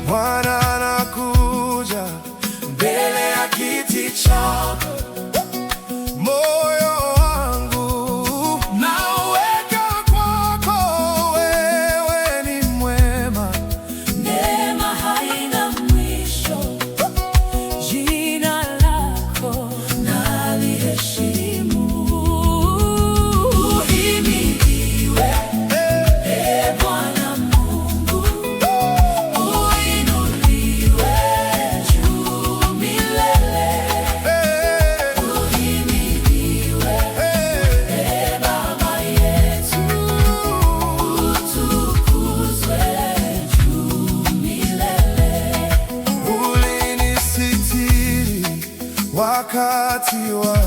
Bwana anakuja mbele ya kiti chako. Moyo wangu nauweka kwako, wewe ni mwema. Neema haina mwisho, jina lako naliheshimu. Uhimidiwe, Bwana Mungu, uinuliwe juu milele. Uhimidiwe, Baba yetu, utukuzwe juu milele. Ulinisitiri wakati wa